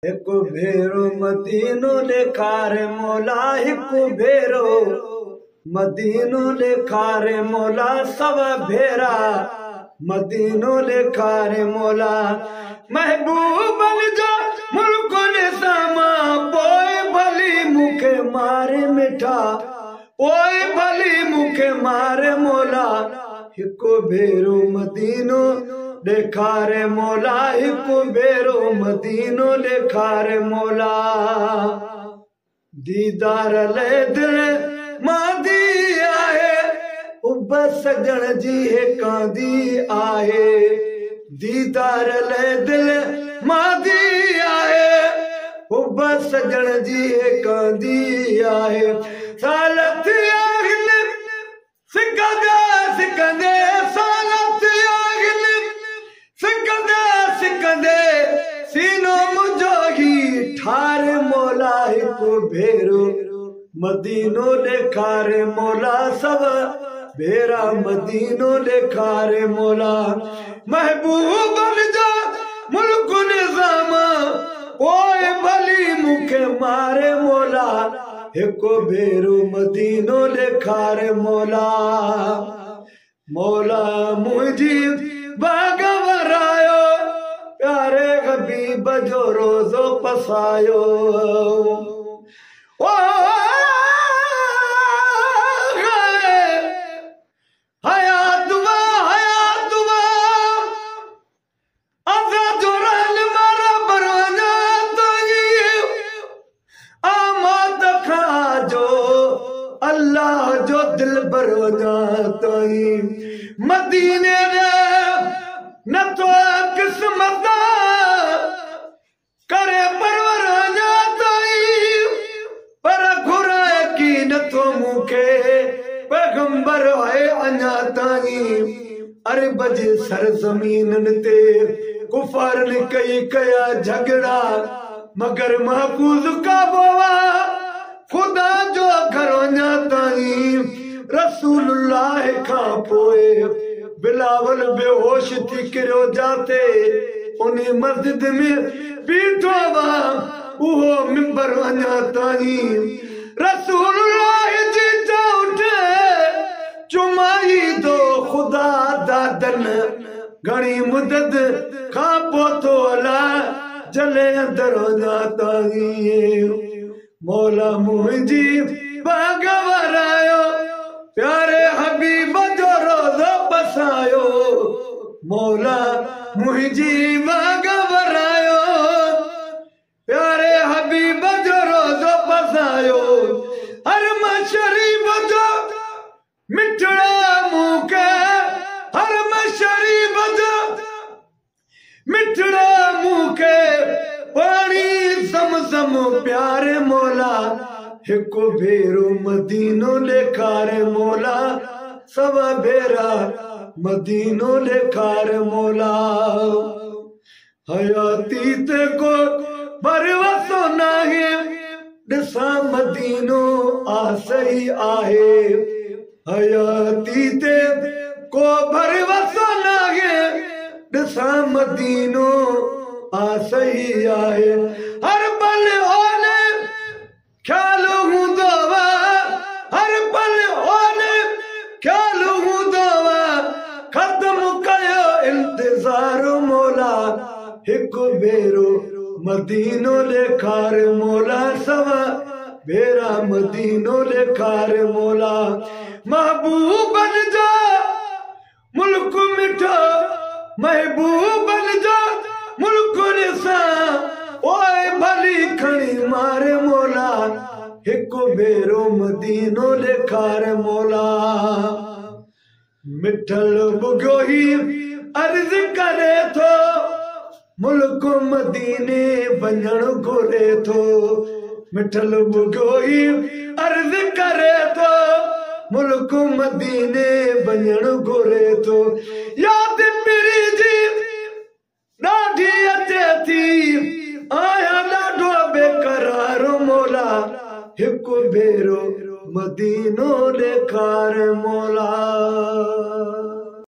एक भेरो मदीनो ॾेखारे मौला, एक भेरो मदीनो ॾेखारे मौला, सब भेरा मदीनो ॾेखारे मौला। महबूबन जो मुल्क निसामा पोइ भली मूंखे मारे मिठा, पोइ भली मूंखे मारे मौला। हिकु भेरो मदीनो ॾेखारे मौला, हिकु भेरो मदीनो ॾेखारे मौला। दीदार ले दिल मांदी आहे, उब सजण जी कांदी आहे। दीदार ले दिल मांदी आहे, उब सजण जी कांदी आहे। सालत आहिल सिकंदे सिकंदे, सालत आहिल सिकंदे सिकंदे, सीनो मुंहिंजो ही ठारे मौला। हिकु भेरो मदीनो ॾेखारे मौला, सब भेरा मदीनो ॾेखारे मौला। महबूबन जो मुल्क निज़ाम पोइ भली मूंखे मारे मौला। हिकु भेरो मदीनो ॾेखारे मौला। मौला मुंहिंजी बाग वरायो, प्यारे हबीब जो रोज़ो पसायो। ओ हयात वा हयात वा, अज़ा जो रहन मारा बरवना ताई, आमाद खाजो अल्लाह जो दिल बरवना ताई। मदीने रे न तो किस्मत करे परवरना ताई, पर घुराए की न तो मूंखे पैगंबर है अञा ताई। अरब जे सरज़मीननि ते कुफारनि कई कया झगड़ा, मगर महफूज़ काबो खुदा जो घर अञा ताई। रसूलुल्लाह खां पोइ बिलावल बेहोश थी किरियो जाते, उन मस्जिद में बीठो वा उहो मिंबर अञा ताई। रसूलुल्लाह जी चौठ चुमाई दो खुदा दादन, घणी मुदत खां पोइ अला जले अंदर अञा ताई। मौला मुंहिंजी बाग वरायो, प्यारे हबीब जो रोज़ो बसायो। मौला मुंहिंजी बाग वरायो, प्यारे हबीब जो रोज़ो बसायो। हरम शरीफ जो मिठड़ा मूंखे, हरम शरीफ जो मिठड़ा मूंखे पानी समसम प्यारे मौला। हिकु भेरो मदीनो ॾेखारे मौला, सब भेरा मदीनो ॾेखारे मौला। हयाती ते को भरवसो नाहे, ॾिसां मदीनो आसई आहे। हयाती ते को भरवसो नाहे, ॾिसां मदीनो आसई आहे। हर पल ओले ख्याल हूंदो वा, हर पल ओले ख्याल हूंदो वा, ख़त्म कयो इंतज़ार मौला। हिकु भेरो मदीनो ॾेखारे मौला, सब भेरा मदीनो ॾेखारे मौला। महबूबन जो मुल्क मिठो, महबूबन जो मुल्क निसा ओए भली खणी मारे मौला। हिकु भेरो मदीनो ॾेखारे मौला। मिठल बुघो ही अर्ज़ करे थो, मुल्क मदीने वञण घुरे थो। मिठल बुघो ही अर्ज़ करे थो, मुल्क मदीने वञण घुरे थो। याद पीरी जी ॾाढी अचे थी, आया ॾाढो बेकरार मौला। हिकु भेरो मदीनो ॾे